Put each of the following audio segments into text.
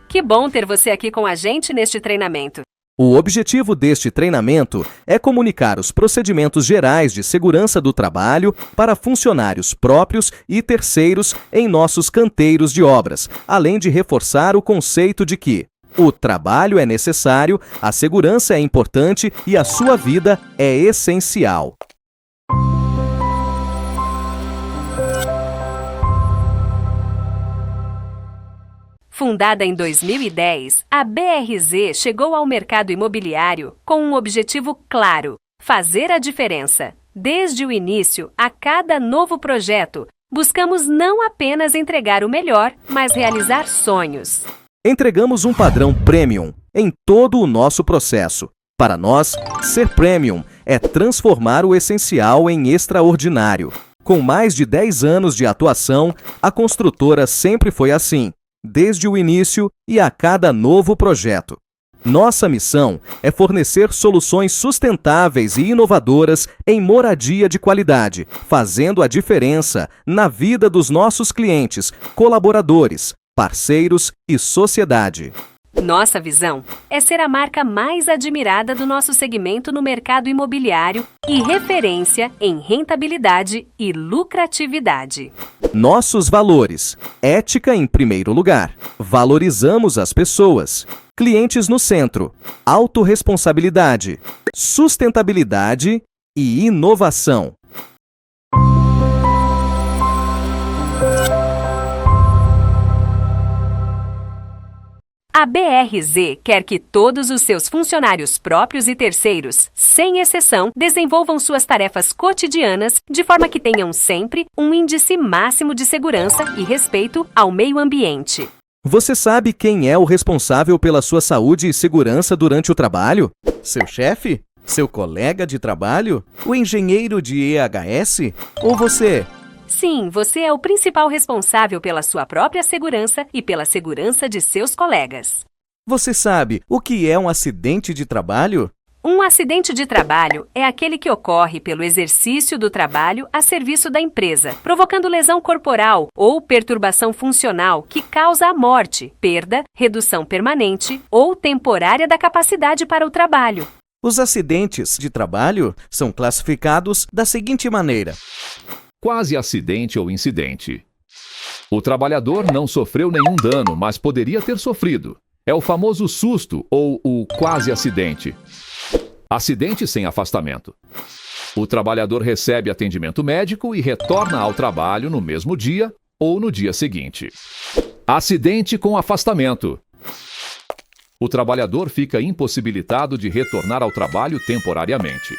Que bom ter você aqui com a gente neste treinamento. O objetivo deste treinamento é comunicar os procedimentos gerais de segurança do trabalho para funcionários próprios e terceiros em nossos canteiros de obras, além de reforçar o conceito de que o trabalho é necessário, a segurança é importante e a sua vida é essencial. Fundada em 2010, a BRZ chegou ao mercado imobiliário com um objetivo claro: fazer a diferença. Desde o início, a cada novo projeto, buscamos não apenas entregar o melhor, mas realizar sonhos. Entregamos um padrão premium em todo o nosso processo. Para nós, ser premium é transformar o essencial em extraordinário. Com mais de 10 anos de atuação, a construtora sempre foi assim, desde o início e a cada novo projeto. Nossa missão é fornecer soluções sustentáveis e inovadoras em moradia de qualidade, fazendo a diferença na vida dos nossos clientes, colaboradores, parceiros e sociedade. Nossa visão é ser a marca mais admirada do nosso segmento no mercado imobiliário e referência em rentabilidade e lucratividade. Nossos valores: ética em primeiro lugar. Valorizamos as pessoas. Clientes no centro. Autorresponsabilidade. Sustentabilidade e inovação. A BRZ quer que todos os seus funcionários próprios e terceiros, sem exceção, desenvolvam suas tarefas cotidianas de forma que tenham sempre um índice máximo de segurança e respeito ao meio ambiente. Você sabe quem é o responsável pela sua saúde e segurança durante o trabalho? Seu chefe? Seu colega de trabalho? O engenheiro de EHS? Ou você? Sim, você é o principal responsável pela sua própria segurança e pela segurança de seus colegas. Você sabe o que é um acidente de trabalho? Um acidente de trabalho é aquele que ocorre pelo exercício do trabalho a serviço da empresa, provocando lesão corporal ou perturbação funcional que causa a morte, perda, redução permanente ou temporária da capacidade para o trabalho. Os acidentes de trabalho são classificados da seguinte maneira: quase acidente ou incidente. O trabalhador não sofreu nenhum dano, mas poderia ter sofrido. É o famoso susto ou o quase acidente. Acidente sem afastamento. O trabalhador recebe atendimento médico e retorna ao trabalho no mesmo dia ou no dia seguinte. Acidente com afastamento. O trabalhador fica impossibilitado de retornar ao trabalho temporariamente.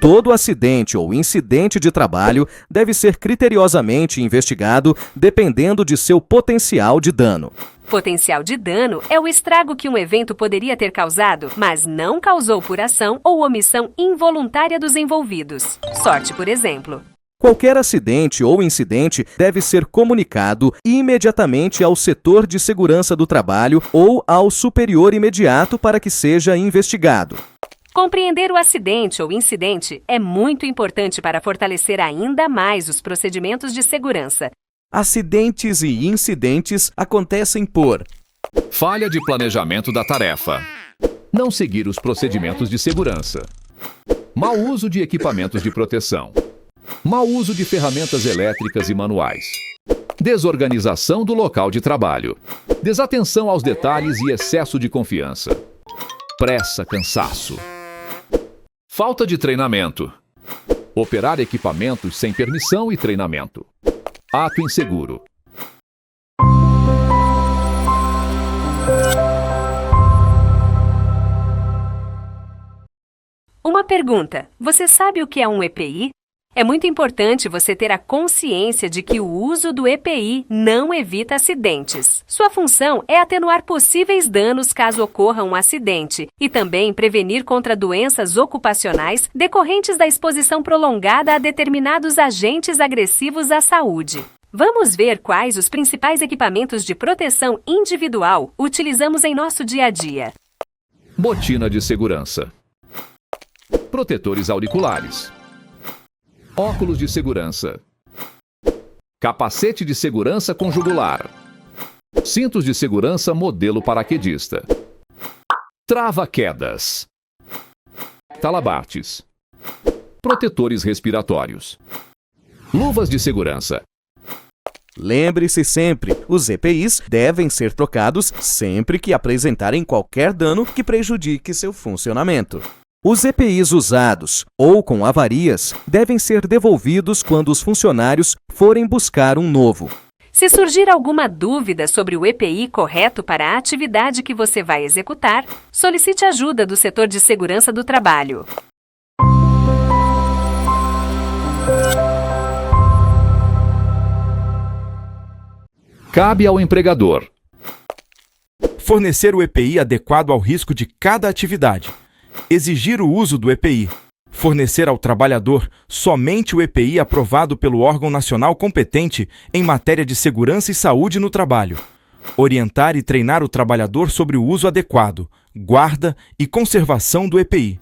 Todo acidente ou incidente de trabalho deve ser criteriosamente investigado dependendo de seu potencial de dano. Potencial de dano é o estrago que um evento poderia ter causado, mas não causou por ação ou omissão involuntária dos envolvidos. Sorte, por exemplo. Qualquer acidente ou incidente deve ser comunicado imediatamente ao setor de segurança do trabalho ou ao superior imediato para que seja investigado. Compreender o acidente ou incidente é muito importante para fortalecer ainda mais os procedimentos de segurança. Acidentes e incidentes acontecem por falha de planejamento da tarefa, não seguir os procedimentos de segurança, mau uso de equipamentos de proteção, mau uso de ferramentas elétricas e manuais, desorganização do local de trabalho, desatenção aos detalhes e excesso de confiança, pressa, cansaço. Falta de treinamento. Operar equipamentos sem permissão e treinamento. Ato inseguro. Uma pergunta: você sabe o que é um EPI? É muito importante você ter a consciência de que o uso do EPI não evita acidentes. Sua função é atenuar possíveis danos caso ocorra um acidente e também prevenir contra doenças ocupacionais decorrentes da exposição prolongada a determinados agentes agressivos à saúde. Vamos ver quais os principais equipamentos de proteção individual utilizamos em nosso dia a dia. Botina de segurança. Protetores auriculares. Óculos de segurança. Capacete de segurança com jugular. Cintos de segurança modelo paraquedista. Trava-quedas. Talabartes. Protetores respiratórios. Luvas de segurança. Lembre-se sempre, os EPIs devem ser trocados sempre que apresentarem qualquer dano que prejudique seu funcionamento. Os EPIs usados ou com avarias devem ser devolvidos quando os funcionários forem buscar um novo. Se surgir alguma dúvida sobre o EPI correto para a atividade que você vai executar, solicite ajuda do setor de segurança do trabalho. Cabe ao empregador fornecer o EPI adequado ao risco de cada atividade, exigir o uso do EPI, fornecer ao trabalhador somente o EPI aprovado pelo órgão nacional competente em matéria de segurança e saúde no trabalho, orientar e treinar o trabalhador sobre o uso adequado, guarda e conservação do EPI,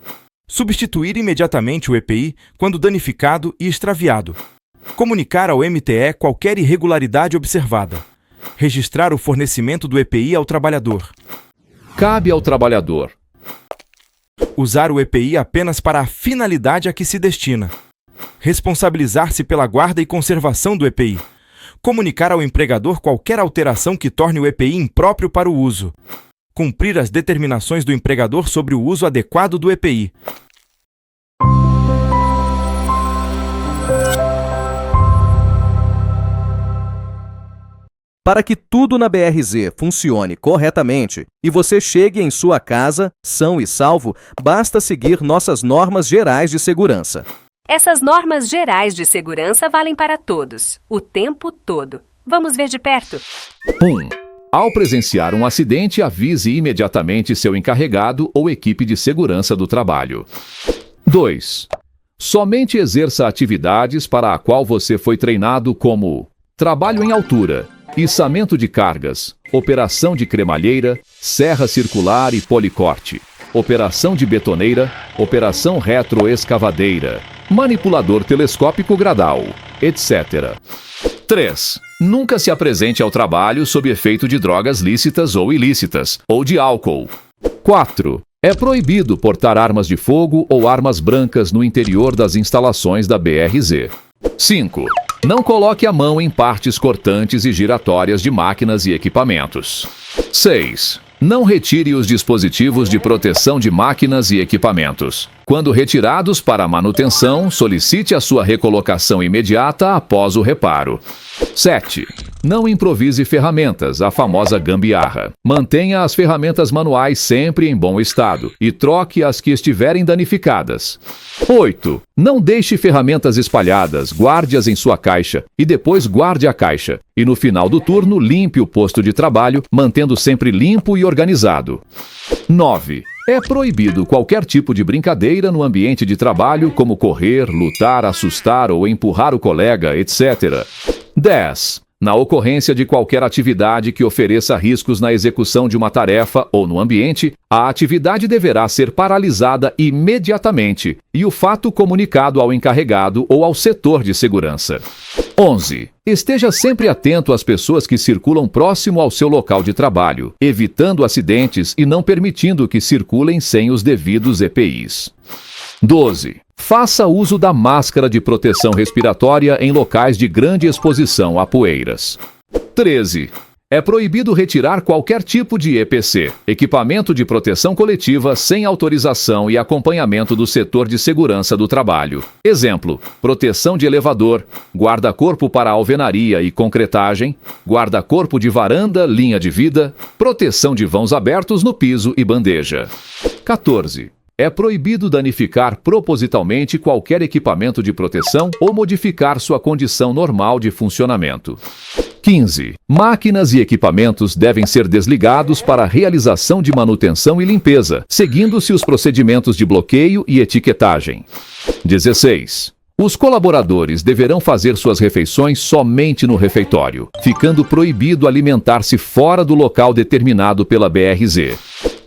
substituir imediatamente o EPI quando danificado e extraviado, comunicar ao MTE qualquer irregularidade observada, registrar o fornecimento do EPI ao trabalhador. Cabe ao trabalhador usar o EPI apenas para a finalidade a que se destina, responsabilizar-se pela guarda e conservação do EPI, comunicar ao empregador qualquer alteração que torne o EPI impróprio para o uso, cumprir as determinações do empregador sobre o uso adequado do EPI. Para que tudo na BRZ funcione corretamente e você chegue em sua casa, são e salvo, basta seguir nossas normas gerais de segurança. Essas normas gerais de segurança valem para todos, o tempo todo. Vamos ver de perto. 1. Ao presenciar um acidente, avise imediatamente seu encarregado ou equipe de segurança do trabalho. 2. Somente exerça atividades para a qual você foi treinado, como trabalho em altura, içamento de cargas, operação de cremalheira, serra circular e policorte, operação de betoneira, operação retroescavadeira, manipulador telescópico gradal, etc. 3. Nunca se apresente ao trabalho sob efeito de drogas lícitas ou ilícitas, ou de álcool. 4. É proibido portar armas de fogo ou armas brancas no interior das instalações da BRZ. 5. Não coloque a mão em partes cortantes e giratórias de máquinas e equipamentos. 6. Não retire os dispositivos de proteção de máquinas e equipamentos. Quando retirados para manutenção, solicite a sua recolocação imediata após o reparo. 7. Não improvise ferramentas, a famosa gambiarra. Mantenha as ferramentas manuais sempre em bom estado e troque as que estiverem danificadas. 8. Não deixe ferramentas espalhadas, guarde-as em sua caixa e depois guarde a caixa. E no final do turno, limpe o posto de trabalho, mantendo sempre limpo e organizado. 9. É proibido qualquer tipo de brincadeira no ambiente de trabalho, como correr, lutar, assustar ou empurrar o colega, etc. 10. Na ocorrência de qualquer atividade que ofereça riscos na execução de uma tarefa ou no ambiente, a atividade deverá ser paralisada imediatamente e o fato comunicado ao encarregado ou ao setor de segurança. 11. Esteja sempre atento às pessoas que circulam próximo ao seu local de trabalho, evitando acidentes e não permitindo que circulem sem os devidos EPIs. 12. Faça uso da máscara de proteção respiratória em locais de grande exposição a poeiras. 13. É proibido retirar qualquer tipo de EPC, equipamento de proteção coletiva, sem autorização e acompanhamento do setor de segurança do trabalho. Exemplo: proteção de elevador, guarda-corpo para alvenaria e concretagem, guarda-corpo de varanda, linha de vida, proteção de vãos abertos no piso e bandeja. 14. É proibido danificar propositalmente qualquer equipamento de proteção ou modificar sua condição normal de funcionamento. 15. Máquinas e equipamentos devem ser desligados para realização de manutenção e limpeza, seguindo-se os procedimentos de bloqueio e etiquetagem. 16. Os colaboradores deverão fazer suas refeições somente no refeitório, ficando proibido alimentar-se fora do local determinado pela BRZ.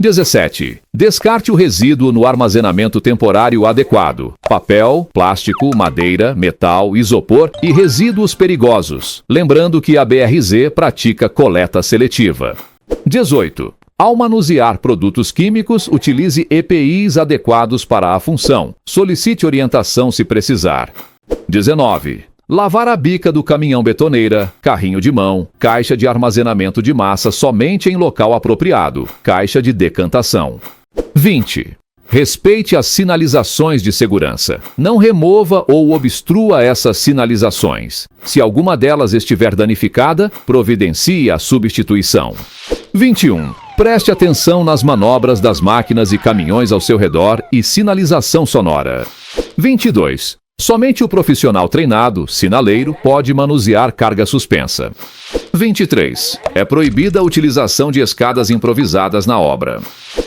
17. Descarte o resíduo no armazenamento temporário adequado. Papel, plástico, madeira, metal, isopor e resíduos perigosos. Lembrando que a BRZ pratica coleta seletiva. 18. Ao manusear produtos químicos, utilize EPIs adequados para a função. Solicite orientação se precisar. 19. Lavar a bica do caminhão betoneira, carrinho de mão, caixa de armazenamento de massa somente em local apropriado, caixa de decantação. 20. Respeite as sinalizações de segurança. Não remova ou obstrua essas sinalizações. Se alguma delas estiver danificada, providencie a substituição. 21. Preste atenção nas manobras das máquinas e caminhões ao seu redor e sinalização sonora. 22. Somente o profissional treinado, sinaleiro, pode manusear carga suspensa. 23. É proibida a utilização de escadas improvisadas na obra.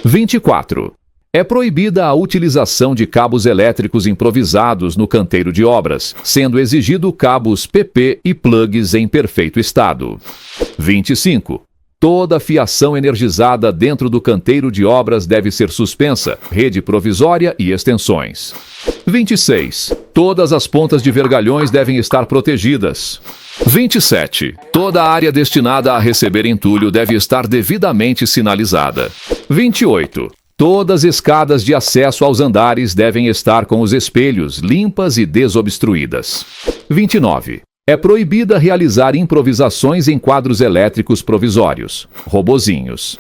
24. É proibida a utilização de cabos elétricos improvisados no canteiro de obras, sendo exigido cabos PP e plugs em perfeito estado. 25. Toda fiação energizada dentro do canteiro de obras deve ser suspensa, rede provisória e extensões. 26. Todas as pontas de vergalhões devem estar protegidas. 27. Toda a área destinada a receber entulho deve estar devidamente sinalizada. 28. Todas as escadas de acesso aos andares devem estar com os espelhos limpas e desobstruídas. 29. É proibida realizar improvisações em quadros elétricos provisórios, robozinhos.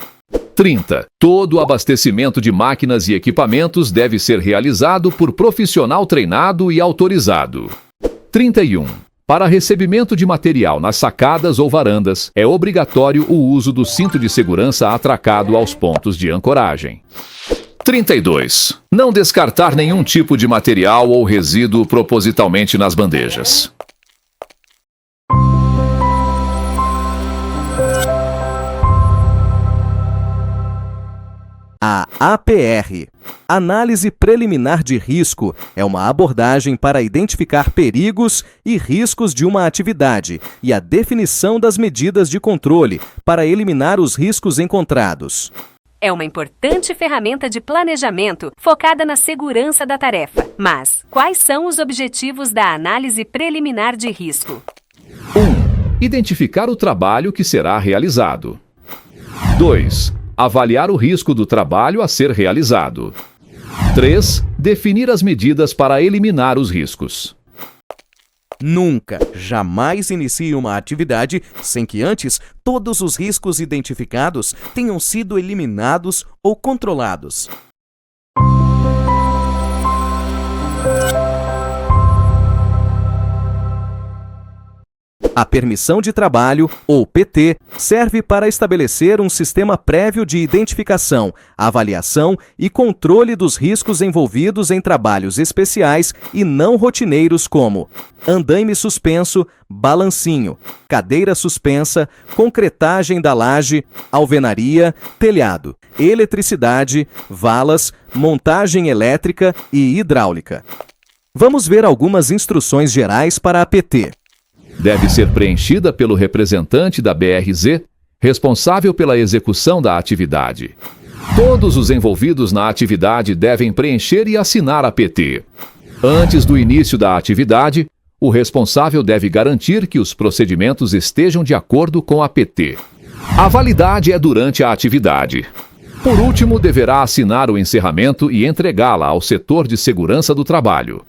30. Todo o abastecimento de máquinas e equipamentos deve ser realizado por profissional treinado e autorizado. 31. Para recebimento de material nas sacadas ou varandas, é obrigatório o uso do cinto de segurança atracado aos pontos de ancoragem. 32. Não descartar nenhum tipo de material ou resíduo propositalmente nas bandejas. A APR, Análise Preliminar de Risco, é uma abordagem para identificar perigos e riscos de uma atividade e a definição das medidas de controle para eliminar os riscos encontrados. É uma importante ferramenta de planejamento focada na segurança da tarefa. Mas, quais são os objetivos da análise preliminar de risco? 1. Identificar o trabalho que será realizado. 2. Avaliar o risco do trabalho a ser realizado. 3. Definir as medidas para eliminar os riscos. Nunca, jamais inicie uma atividade sem que antes todos os riscos identificados tenham sido eliminados ou controlados. A permissão de trabalho, ou PT, serve para estabelecer um sistema prévio de identificação, avaliação e controle dos riscos envolvidos em trabalhos especiais e não rotineiros como andaime suspenso, balancinho, cadeira suspensa, concretagem da laje, alvenaria, telhado, eletricidade, valas, montagem elétrica e hidráulica. Vamos ver algumas instruções gerais para a PT. Deve ser preenchida pelo representante da BRZ, responsável pela execução da atividade. Todos os envolvidos na atividade devem preencher e assinar a PT. Antes do início da atividade, o responsável deve garantir que os procedimentos estejam de acordo com a PT. A validade é durante a atividade. Por último, deverá assinar o encerramento e entregá-la ao setor de segurança do trabalho.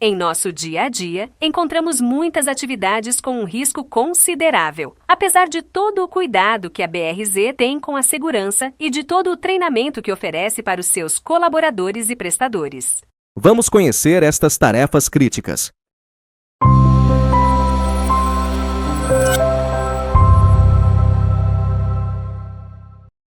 Em nosso dia a dia, encontramos muitas atividades com um risco considerável. Apesar de todo o cuidado que a BRZ tem com a segurança e de todo o treinamento que oferece para os seus colaboradores e prestadores. Vamos conhecer estas tarefas críticas.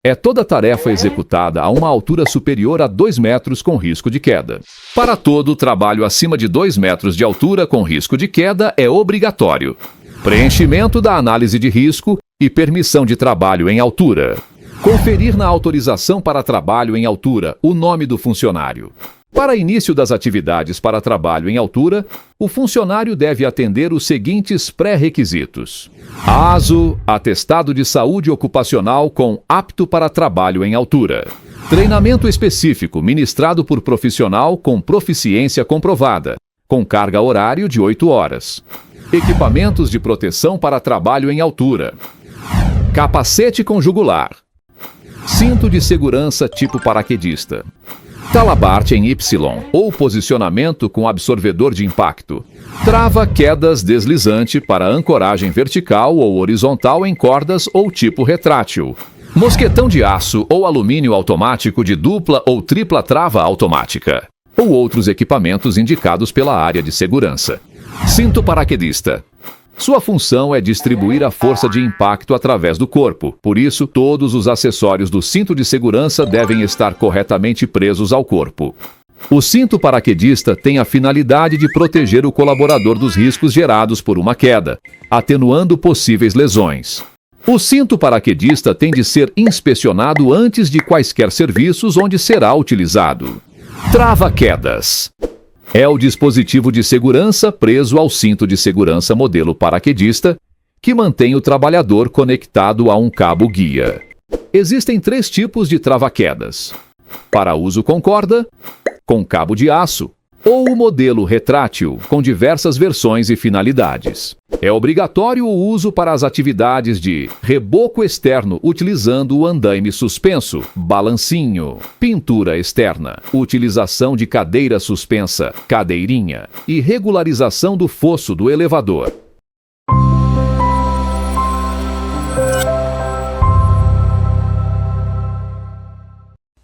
É toda tarefa executada a uma altura superior a 2 metros com risco de queda. Para todo trabalho acima de 2 metros de altura com risco de queda é obrigatório. Preenchimento da análise de risco e permissão de trabalho em altura. Conferir na autorização para trabalho em altura o nome do funcionário. Para início das atividades para trabalho em altura, o funcionário deve atender os seguintes pré-requisitos: ASO, atestado de saúde ocupacional com apto para trabalho em altura. Treinamento específico ministrado por profissional com proficiência comprovada, com carga horário de 8 horas. Equipamentos de proteção para trabalho em altura. Capacete com jugular. Cinto de segurança tipo paraquedista. Talabarte em Y ou posicionamento com absorvedor de impacto. Trava quedas deslizante para ancoragem vertical ou horizontal em cordas ou tipo retrátil. Mosquetão de aço ou alumínio automático de dupla ou tripla trava automática. Ou outros equipamentos indicados pela área de segurança. Cinto paraquedista. Sua função é distribuir a força de impacto através do corpo. Por isso, todos os acessórios do cinto de segurança devem estar corretamente presos ao corpo. O cinto paraquedista tem a finalidade de proteger o colaborador dos riscos gerados por uma queda, atenuando possíveis lesões. O cinto paraquedista tem de ser inspecionado antes de quaisquer serviços onde será utilizado. Trava-quedas. É o dispositivo de segurança preso ao cinto de segurança modelo paraquedista que mantém o trabalhador conectado a um cabo guia. Existem 3 tipos de trava-quedas: para uso com corda, com cabo de aço, ou o modelo retrátil, com diversas versões e finalidades. É obrigatório o uso para as atividades de reboco externo utilizando o andaime suspenso, balancinho, pintura externa, utilização de cadeira suspensa, cadeirinha, e regularização do fosso do elevador.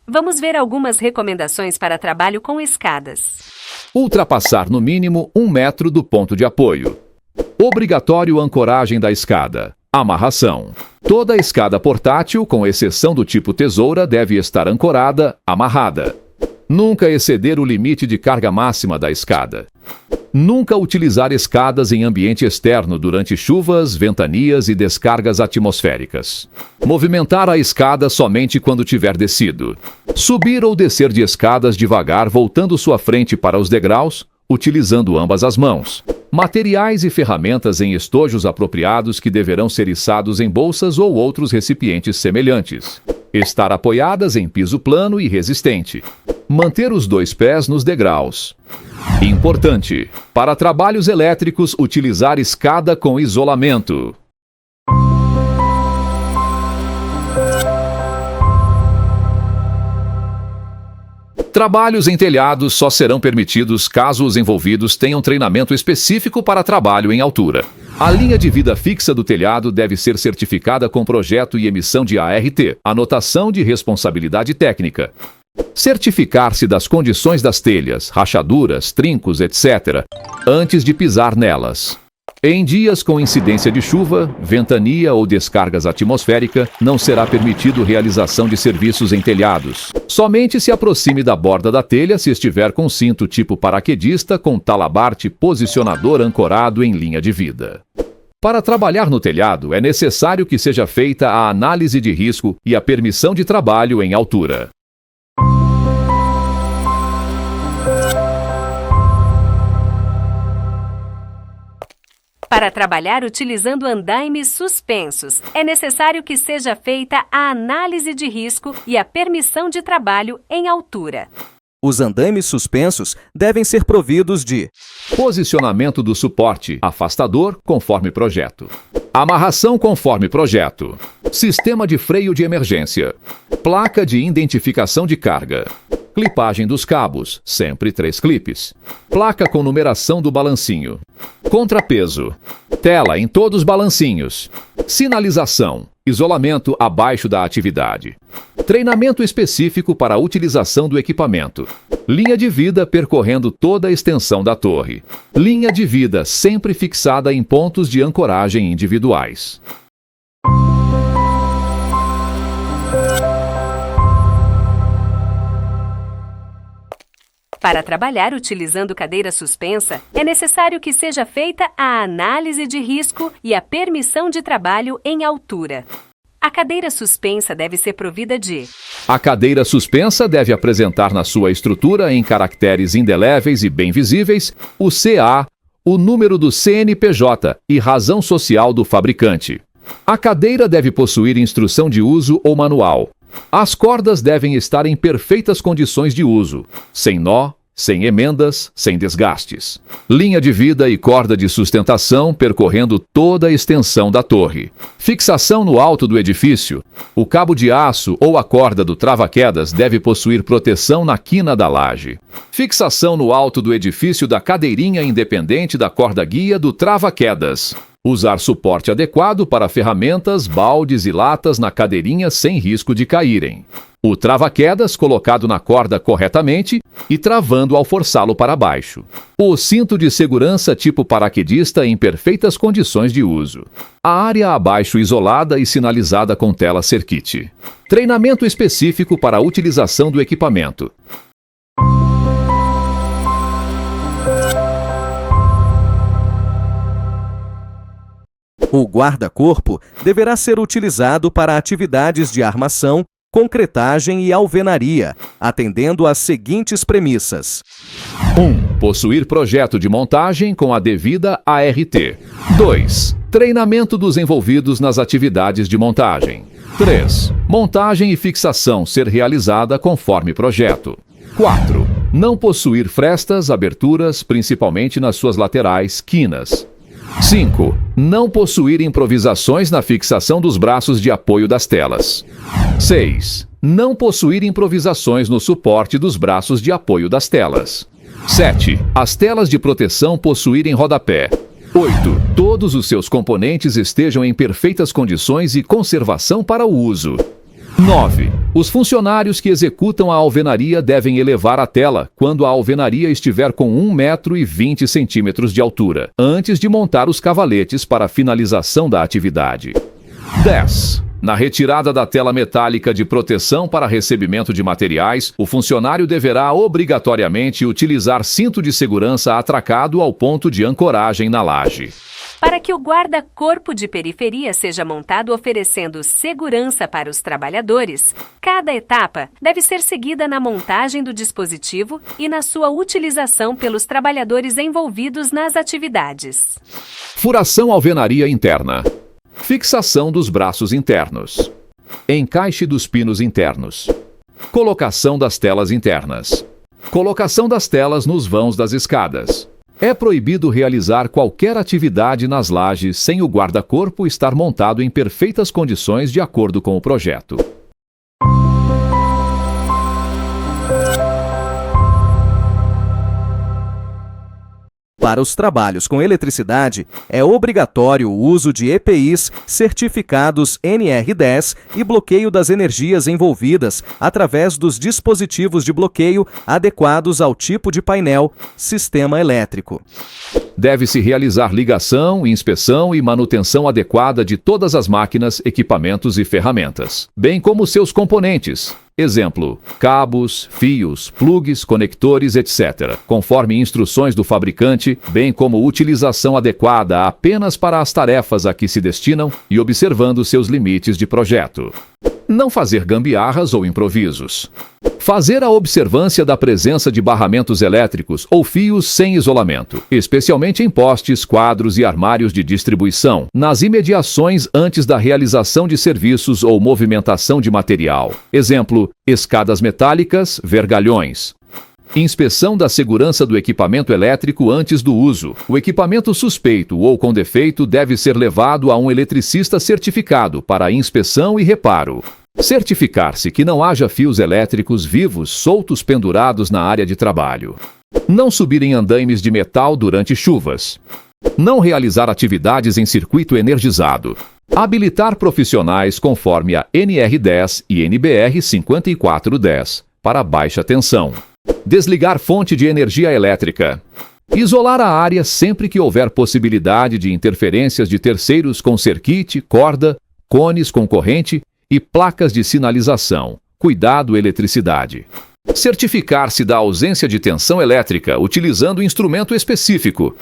Vamos ver algumas recomendações para trabalho com escadas. Ultrapassar no mínimo 1 metro do ponto de apoio. Obrigatório ancoragem da escada. Amarração. Toda escada portátil, com exceção do tipo tesoura, deve estar ancorada, amarrada. Nunca exceder o limite de carga máxima da escada. Nunca utilizar escadas em ambiente externo durante chuvas, ventanias e descargas atmosféricas. Movimentar a escada somente quando tiver descido. Subir ou descer de escadas devagar, voltando sua frente para os degraus, utilizando ambas as mãos. Materiais e ferramentas em estojos apropriados que deverão ser içados em bolsas ou outros recipientes semelhantes. Estar apoiadas em piso plano e resistente. Manter os 2 pés nos degraus. Importante: para trabalhos elétricos, utilizar escada com isolamento. Trabalhos em telhados só serão permitidos caso os envolvidos tenham treinamento específico para trabalho em altura. A linha de vida fixa do telhado deve ser certificada com projeto e emissão de ART, anotação de responsabilidade técnica. Certificar-se das condições das telhas, rachaduras, trincos, etc., antes de pisar nelas. Em dias com incidência de chuva, ventania ou descargas atmosféricas, não será permitido realização de serviços em telhados. Somente se aproxime da borda da telha se estiver com cinto tipo paraquedista com talabarte posicionador ancorado em linha de vida. Para trabalhar no telhado, é necessário que seja feita a análise de risco e a permissão de trabalho em altura. Para trabalhar utilizando andaimes suspensos, é necessário que seja feita a análise de risco e a permissão de trabalho em altura. Os andaimes suspensos devem ser providos de posicionamento do suporte, afastador, conforme projeto. Amarração conforme projeto. Sistema de freio de emergência. Placa de identificação de carga. Clipagem dos cabos, sempre 3 clipes. Placa com numeração do balancinho. Contrapeso. Tela em todos os balancinhos. Sinalização. Isolamento abaixo da atividade. Treinamento específico para a utilização do equipamento. Linha de vida percorrendo toda a extensão da torre. Linha de vida sempre fixada em pontos de ancoragem individuais. Para trabalhar utilizando cadeira suspensa, é necessário que seja feita a análise de risco e a permissão de trabalho em altura. A cadeira suspensa deve ser provida de... A cadeira suspensa deve apresentar na sua estrutura, em caracteres indeléveis e bem visíveis, o CA, o número do CNPJ e razão social do fabricante. A cadeira deve possuir instrução de uso ou manual. As cordas devem estar em perfeitas condições de uso, sem nó, sem emendas, sem desgastes. Linha de vida e corda de sustentação percorrendo toda a extensão da torre. Fixação no alto do edifício. O cabo de aço ou a corda do trava-quedas deve possuir proteção na quina da laje. Fixação no alto do edifício da cadeirinha independente da corda guia do trava-quedas. Usar suporte adequado para ferramentas, baldes e latas na cadeirinha sem risco de caírem. O trava-quedas colocado na corda corretamente e travando ao forçá-lo para baixo. O cinto de segurança tipo paraquedista em perfeitas condições de uso. A área abaixo isolada e sinalizada com tela Cerkit. Treinamento específico para a utilização do equipamento. O guarda-corpo deverá ser utilizado para atividades de armação, concretagem e alvenaria, atendendo às seguintes premissas. 1. Possuir projeto de montagem com a devida ART. 2. Treinamento dos envolvidos nas atividades de montagem. 3. Montagem e fixação ser realizada conforme projeto. 4. Não possuir frestas, aberturas, principalmente nas suas laterais, quinas. 5. Não possuir improvisações na fixação dos braços de apoio das telas. 6. Não possuir improvisações no suporte dos braços de apoio das telas. 7. As telas de proteção possuírem rodapé. 8. Todos os seus componentes estejam em perfeitas condições e conservação para o uso. 9. Os funcionários que executam a alvenaria devem elevar a tela quando a alvenaria estiver com 1,20 m de altura, antes de montar os cavaletes para a finalização da atividade. 10. Na retirada da tela metálica de proteção para recebimento de materiais, o funcionário deverá obrigatoriamente utilizar cinto de segurança atracado ao ponto de ancoragem na laje. Para que o guarda-corpo de periferia seja montado oferecendo segurança para os trabalhadores, cada etapa deve ser seguida na montagem do dispositivo e na sua utilização pelos trabalhadores envolvidos nas atividades. Furação alvenaria interna. Fixação dos braços internos. Encaixe dos pinos internos. Colocação das telas internas. Colocação das telas nos vãos das escadas. É proibido realizar qualquer atividade nas lajes sem o guarda-corpo estar montado em perfeitas condições de acordo com o projeto. Para os trabalhos com eletricidade, é obrigatório o uso de EPIs certificados NR10 e bloqueio das energias envolvidas através dos dispositivos de bloqueio adequados ao tipo de painel, sistema elétrico. Deve-se realizar ligação, inspeção e manutenção adequada de todas as máquinas, equipamentos e ferramentas, bem como seus componentes. Exemplo, cabos, fios, plugs, conectores, etc., conforme instruções do fabricante, bem como utilização adequada apenas para as tarefas a que se destinam e observando seus limites de projeto. Não fazer gambiarras ou improvisos. Fazer a observância da presença de barramentos elétricos ou fios sem isolamento, especialmente em postes, quadros e armários de distribuição, nas imediações antes da realização de serviços ou movimentação de material. Exemplo, escadas metálicas, vergalhões. Inspeção da segurança do equipamento elétrico antes do uso. O equipamento suspeito ou com defeito deve ser levado a um eletricista certificado para inspeção e reparo. Certificar-se que não haja fios elétricos vivos soltos pendurados na área de trabalho. Não subir em andaimes de metal durante chuvas. Não realizar atividades em circuito energizado. Habilitar profissionais conforme a NR10 e NBR 5410 para baixa tensão. Desligar fonte de energia elétrica. Isolar a área sempre que houver possibilidade de interferências de terceiros com Cerkit, corda, cones com corrente e placas de sinalização. Cuidado, eletricidade. Certificar-se da ausência de tensão elétrica utilizando instrumento específico.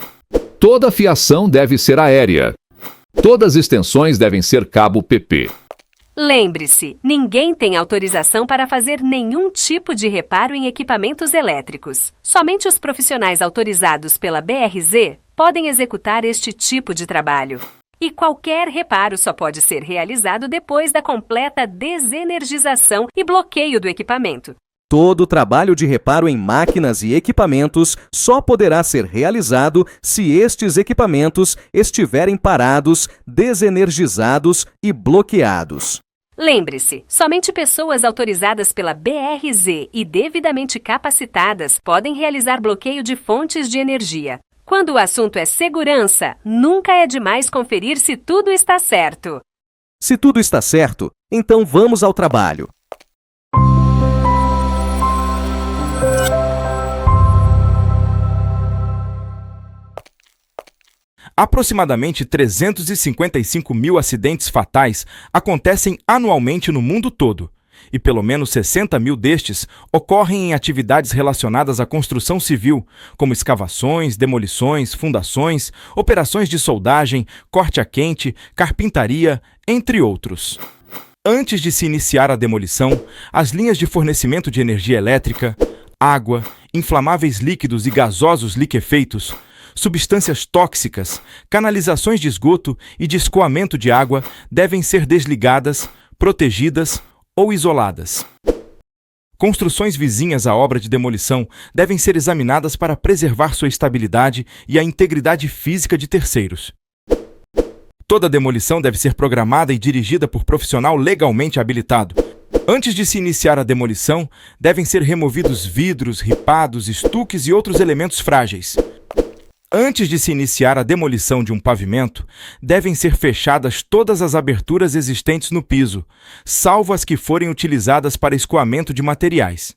Toda fiação deve ser aérea. Todas extensões devem ser cabo PP. Lembre-se, ninguém tem autorização para fazer nenhum tipo de reparo em equipamentos elétricos. Somente os profissionais autorizados pela BRZ podem executar este tipo de trabalho. E qualquer reparo só pode ser realizado depois da completa desenergização e bloqueio do equipamento. Todo trabalho de reparo em máquinas e equipamentos só poderá ser realizado se estes equipamentos estiverem parados, desenergizados e bloqueados. Lembre-se, somente pessoas autorizadas pela BRZ e devidamente capacitadas podem realizar bloqueio de fontes de energia. Quando o assunto é segurança, nunca é demais conferir se tudo está certo. Se tudo está certo, então vamos ao trabalho. Aproximadamente 355 mil acidentes fatais acontecem anualmente no mundo todo, e pelo menos 60 mil destes ocorrem em atividades relacionadas à construção civil, como escavações, demolições, fundações, operações de soldagem, corte a quente, carpintaria, entre outros. Antes de se iniciar a demolição, as linhas de fornecimento de energia elétrica, água, inflamáveis líquidos e gasosos liquefeitos, substâncias tóxicas, canalizações de esgoto e de escoamento de água devem ser desligadas, protegidas ou isoladas. Construções vizinhas à obra de demolição devem ser examinadas para preservar sua estabilidade e a integridade física de terceiros. Toda demolição deve ser programada e dirigida por profissional legalmente habilitado. Antes de se iniciar a demolição, devem ser removidos vidros, ripados, estuques e outros elementos frágeis. Antes de se iniciar a demolição de um pavimento, devem ser fechadas todas as aberturas existentes no piso, salvo as que forem utilizadas para escoamento de materiais.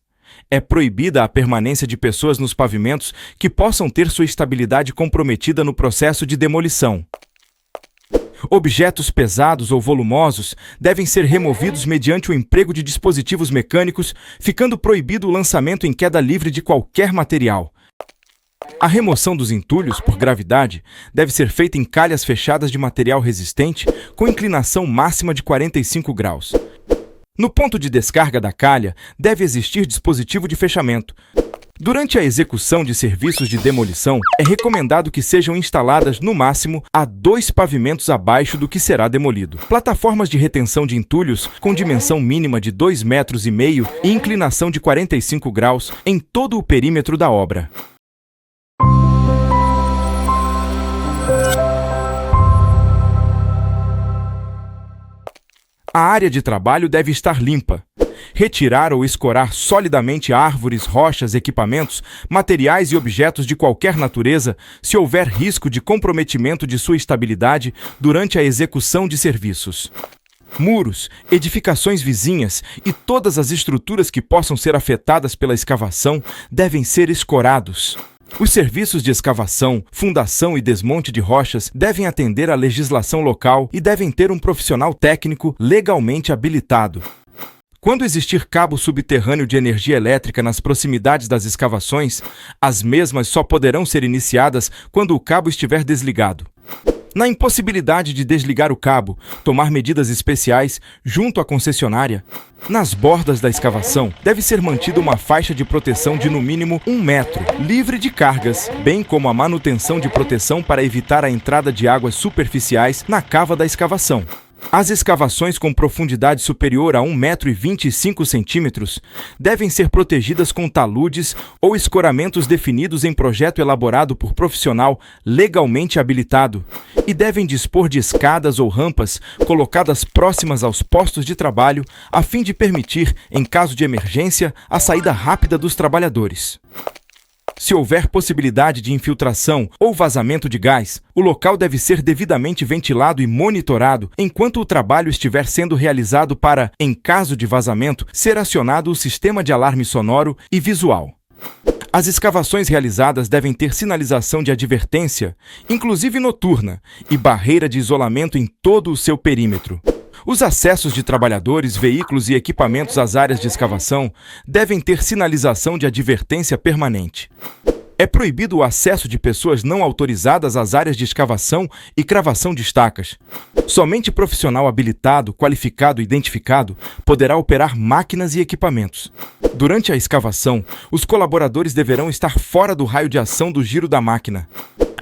É proibida a permanência de pessoas nos pavimentos que possam ter sua estabilidade comprometida no processo de demolição. Objetos pesados ou volumosos devem ser removidos mediante o emprego de dispositivos mecânicos, ficando proibido o lançamento em queda livre de qualquer material. A remoção dos entulhos, por gravidade, deve ser feita em calhas fechadas de material resistente com inclinação máxima de 45 graus. No ponto de descarga da calha, deve existir dispositivo de fechamento. Durante a execução de serviços de demolição, é recomendado que sejam instaladas, no máximo, a 2 pavimentos abaixo do que será demolido. Plataformas de retenção de entulhos com dimensão mínima de 2,5 metros e inclinação de 45 graus em todo o perímetro da obra. A área de trabalho deve estar limpa. Retirar ou escorar solidamente árvores, rochas, equipamentos, materiais e objetos de qualquer natureza se houver risco de comprometimento de sua estabilidade durante a execução de serviços. Muros, edificações vizinhas e todas as estruturas que possam ser afetadas pela escavação devem ser escorados. Os serviços de escavação, fundação e desmonte de rochas devem atender à legislação local e devem ter um profissional técnico legalmente habilitado. Quando existir cabo subterrâneo de energia elétrica nas proximidades das escavações, as mesmas só poderão ser iniciadas quando o cabo estiver desligado. Na impossibilidade de desligar o cabo, tomar medidas especiais junto à concessionária. Nas bordas da escavação, deve ser mantida uma faixa de proteção de no mínimo 1 metro, livre de cargas, bem como a manutenção de proteção para evitar a entrada de águas superficiais na cava da escavação. As escavações com profundidade superior a 1,25 m devem ser protegidas com taludes ou escoramentos definidos em projeto elaborado por profissional legalmente habilitado e devem dispor de escadas ou rampas colocadas próximas aos postos de trabalho a fim de permitir, em caso de emergência, a saída rápida dos trabalhadores. Se houver possibilidade de infiltração ou vazamento de gás, o local deve ser devidamente ventilado e monitorado enquanto o trabalho estiver sendo realizado para, em caso de vazamento, ser acionado o sistema de alarme sonoro e visual. As escavações realizadas devem ter sinalização de advertência, inclusive noturna, e barreira de isolamento em todo o seu perímetro. Os acessos de trabalhadores, veículos e equipamentos às áreas de escavação devem ter sinalização de advertência permanente. É proibido o acesso de pessoas não autorizadas às áreas de escavação e cravação de estacas. Somente profissional habilitado, qualificado e identificado poderá operar máquinas e equipamentos. Durante a escavação, os colaboradores deverão estar fora do raio de ação do giro da máquina.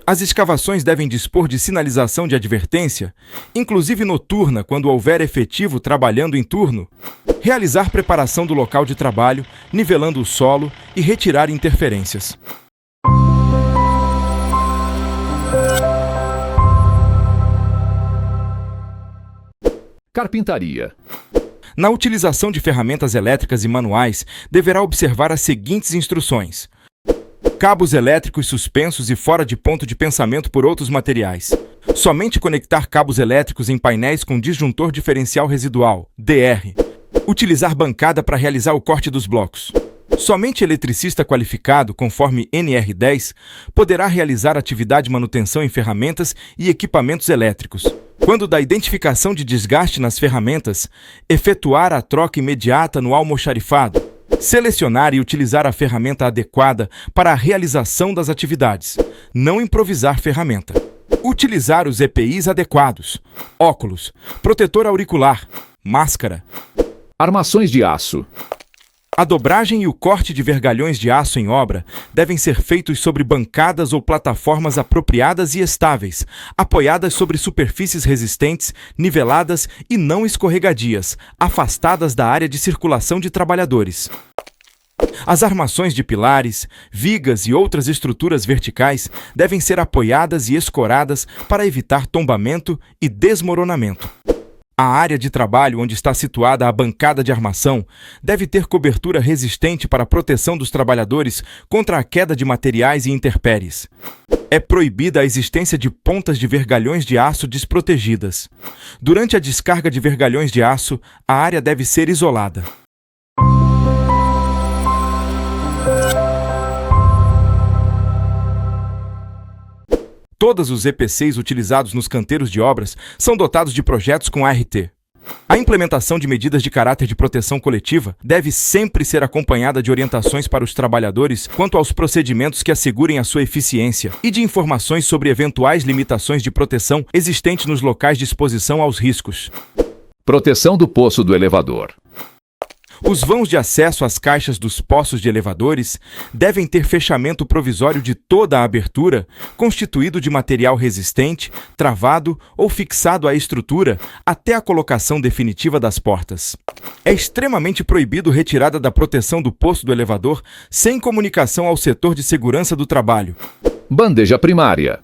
As escavações devem dispor de sinalização de advertência, inclusive noturna, quando houver efetivo trabalhando em turno. Realizar preparação do local de trabalho, nivelando o solo e retirar interferências. Carpintaria. Na utilização de ferramentas elétricas e manuais, deverá observar as seguintes instruções: cabos elétricos suspensos e fora de ponto de pensamento por outros materiais. Somente conectar cabos elétricos em painéis com disjuntor diferencial residual, DR. Utilizar bancada para realizar o corte dos blocos. Somente eletricista qualificado, conforme NR10, poderá realizar atividade de manutenção em ferramentas e equipamentos elétricos. Quando da identificação de desgaste nas ferramentas, efetuar a troca imediata no almoxarifado. Selecionar e utilizar a ferramenta adequada para a realização das atividades. Não improvisar ferramenta. Utilizar os EPIs adequados. Óculos, protetor auricular, máscara. Armações de aço. A dobragem e o corte de vergalhões de aço em obra devem ser feitos sobre bancadas ou plataformas apropriadas e estáveis, apoiadas sobre superfícies resistentes, niveladas e não escorregadias, afastadas da área de circulação de trabalhadores. As armações de pilares, vigas e outras estruturas verticais devem ser apoiadas e escoradas para evitar tombamento e desmoronamento. A área de trabalho onde está situada a bancada de armação deve ter cobertura resistente para a proteção dos trabalhadores contra a queda de materiais e intempéries. É proibida a existência de pontas de vergalhões de aço desprotegidas. Durante a descarga de vergalhões de aço, a área deve ser isolada. Todos os EPCs utilizados nos canteiros de obras são dotados de projetos com ART. A implementação de medidas de caráter de proteção coletiva deve sempre ser acompanhada de orientações para os trabalhadores quanto aos procedimentos que assegurem a sua eficiência e de informações sobre eventuais limitações de proteção existentes nos locais de exposição aos riscos. Proteção do poço do elevador. Os vãos de acesso às caixas dos poços de elevadores devem ter fechamento provisório de toda a abertura, constituído de material resistente, travado ou fixado à estrutura até a colocação definitiva das portas. É extremamente proibido retirada da proteção do poço do elevador sem comunicação ao setor de segurança do trabalho. Bandeja primária.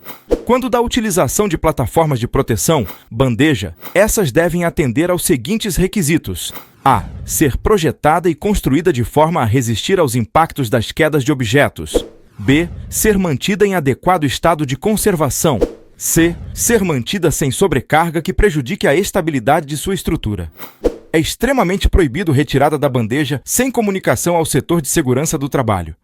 Quando da utilização de plataformas de proteção, bandeja, essas devem atender aos seguintes requisitos: a. Ser projetada e construída de forma a resistir aos impactos das quedas de objetos. B. Ser mantida em adequado estado de conservação. C. Ser mantida sem sobrecarga que prejudique a estabilidade de sua estrutura. É extremamente proibido retirada da bandeja sem comunicação ao setor de segurança do trabalho.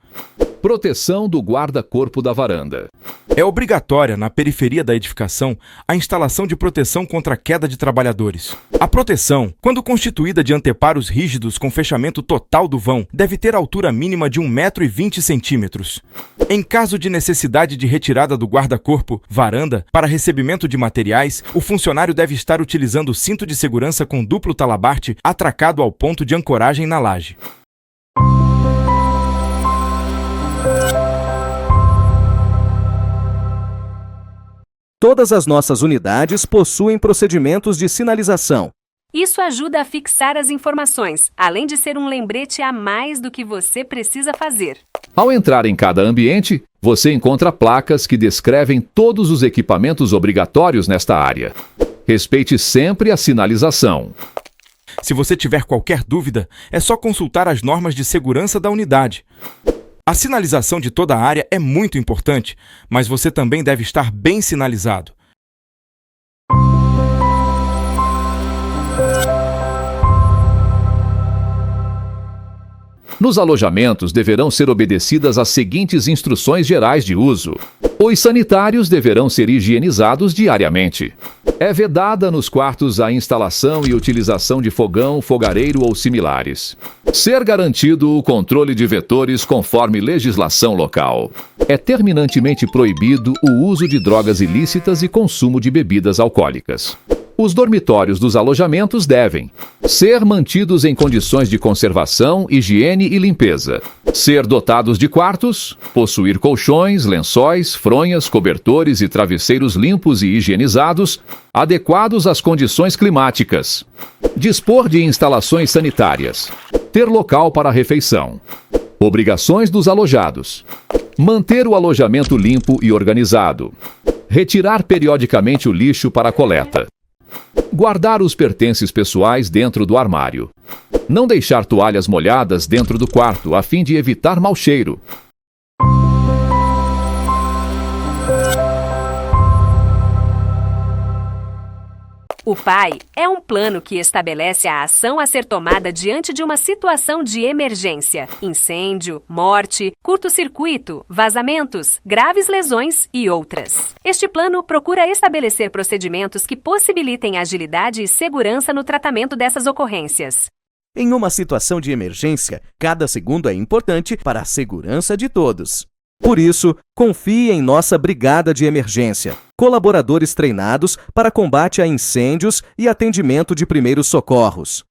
Proteção do guarda-corpo da varanda. É obrigatória, na periferia da edificação, a instalação de proteção contra a queda de trabalhadores. A proteção, quando constituída de anteparos rígidos com fechamento total do vão, deve ter altura mínima de 1,20 m. Em caso de necessidade de retirada do guarda-corpo, varanda, para recebimento de materiais, o funcionário deve estar utilizando o cinto de segurança com duplo talabarte atracado ao ponto de ancoragem na laje. Todas as nossas unidades possuem procedimentos de sinalização. Isso ajuda a fixar as informações, além de ser um lembrete a mais do que você precisa fazer. Ao entrar em cada ambiente, você encontra placas que descrevem todos os equipamentos obrigatórios nesta área. Respeite sempre a sinalização. Se você tiver qualquer dúvida, é só consultar as normas de segurança da unidade. A sinalização de toda a área é muito importante, mas você também deve estar bem sinalizado. Nos alojamentos deverão ser obedecidas as seguintes instruções gerais de uso. Os sanitários deverão ser higienizados diariamente. É vedada nos quartos a instalação e utilização de fogão, fogareiro ou similares. Ser garantido o controle de vetores conforme legislação local. É terminantemente proibido o uso de drogas ilícitas e consumo de bebidas alcoólicas. Os dormitórios dos alojamentos devem ser mantidos em condições de conservação, higiene e limpeza, ser dotados de quartos, possuir colchões, lençóis, fronhas, cobertores e travesseiros limpos e higienizados, adequados às condições climáticas, dispor de instalações sanitárias, ter local para refeição. Obrigações dos alojados: manter o alojamento limpo e organizado, retirar periodicamente o lixo para coleta, guardar os pertences pessoais dentro do armário. Não deixar toalhas molhadas dentro do quarto, a fim de evitar mau cheiro. O PAI é um plano que estabelece a ação a ser tomada diante de uma situação de emergência: incêndio, morte, curto-circuito, vazamentos, graves lesões e outras. Este plano procura estabelecer procedimentos que possibilitem agilidade e segurança no tratamento dessas ocorrências. Em uma situação de emergência, cada segundo é importante para a segurança de todos. Por isso, confie em nossa Brigada de Emergência, colaboradores treinados para combate a incêndios e atendimento de primeiros socorros.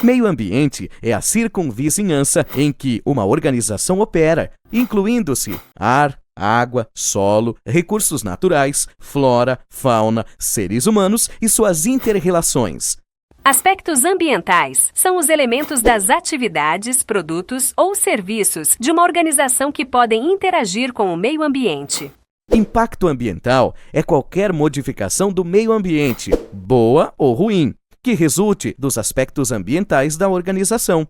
Meio ambiente é a circunvizinhança em que uma organização opera, incluindo-se ar, água, solo, recursos naturais, flora, fauna, seres humanos e suas inter-relações. Aspectos ambientais são os elementos das atividades, produtos ou serviços de uma organização que podem interagir com o meio ambiente. Impacto ambiental é qualquer modificação do meio ambiente, boa ou ruim, que resulte dos aspectos ambientais da organização.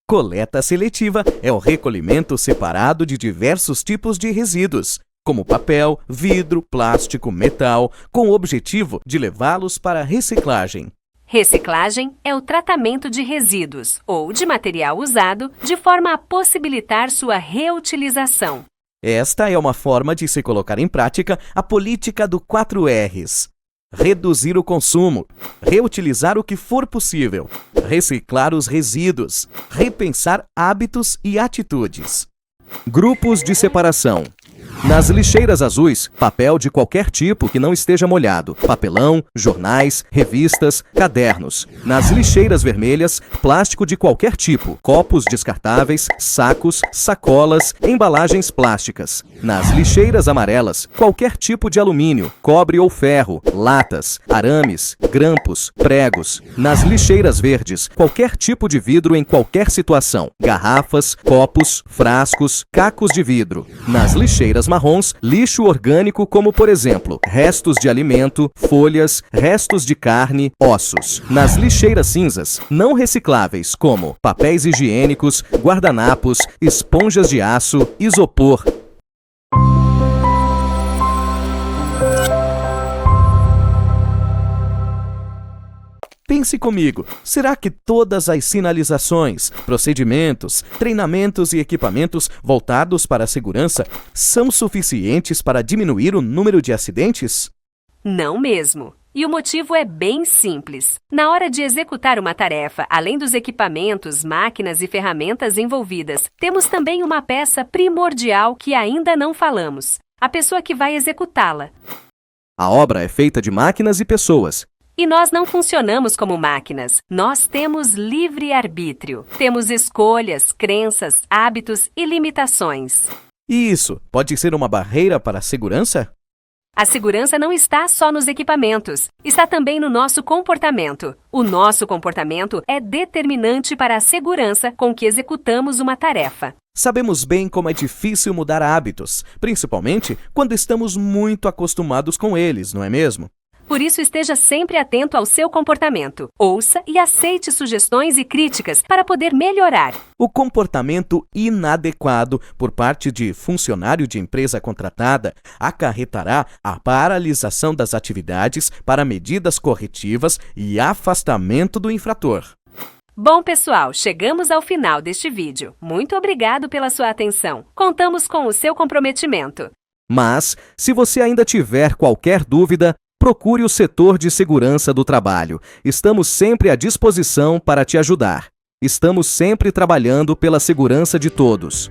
Coleta seletiva é o recolhimento separado de diversos tipos de resíduos, como papel, vidro, plástico, metal, com o objetivo de levá-los para reciclagem. Reciclagem é o tratamento de resíduos ou de material usado de forma a possibilitar sua reutilização. Esta é uma forma de se colocar em prática a política do 4 R's. Reduzir o consumo, reutilizar o que for possível, reciclar os resíduos, repensar hábitos e atitudes. Grupos de separação. Nas lixeiras azuis, papel de qualquer tipo que não esteja molhado, papelão, jornais, revistas, cadernos. Nas lixeiras vermelhas, plástico de qualquer tipo, copos descartáveis, sacos, sacolas, embalagens plásticas. Nas lixeiras amarelas, qualquer tipo de alumínio, cobre ou ferro, latas, arames, grampos, pregos. Nas lixeiras verdes, qualquer tipo de vidro em qualquer situação, garrafas, copos, frascos, cacos de vidro. Nas lixeiras marrons, lixo orgânico como, por exemplo, restos de alimento, folhas, restos de carne, ossos. Nas lixeiras cinzas, não recicláveis como papéis higiênicos, guardanapos, esponjas de aço, isopor. Pense comigo, será que todas as sinalizações, procedimentos, treinamentos e equipamentos voltados para a segurança são suficientes para diminuir o número de acidentes? Não mesmo. E o motivo é bem simples. Na hora de executar uma tarefa, além dos equipamentos, máquinas e ferramentas envolvidas, temos também uma peça primordial que ainda não falamos: a pessoa que vai executá-la. A obra é feita de máquinas e pessoas. E nós não funcionamos como máquinas. Nós temos livre-arbítrio. Temos escolhas, crenças, hábitos e limitações. E isso pode ser uma barreira para a segurança? A segurança não está só nos equipamentos, está também no nosso comportamento. O nosso comportamento é determinante para a segurança com que executamos uma tarefa. Sabemos bem como é difícil mudar hábitos, principalmente quando estamos muito acostumados com eles, não é mesmo? Por isso, esteja sempre atento ao seu comportamento. Ouça e aceite sugestões e críticas para poder melhorar. O comportamento inadequado por parte de funcionário de empresa contratada acarretará a paralisação das atividades para medidas corretivas e afastamento do infrator. Bom, pessoal, chegamos ao final deste vídeo. Muito obrigado pela sua atenção. Contamos com o seu comprometimento. Mas, se você ainda tiver qualquer dúvida, procure o setor de segurança do trabalho. Estamos sempre à disposição para te ajudar. Estamos sempre trabalhando pela segurança de todos.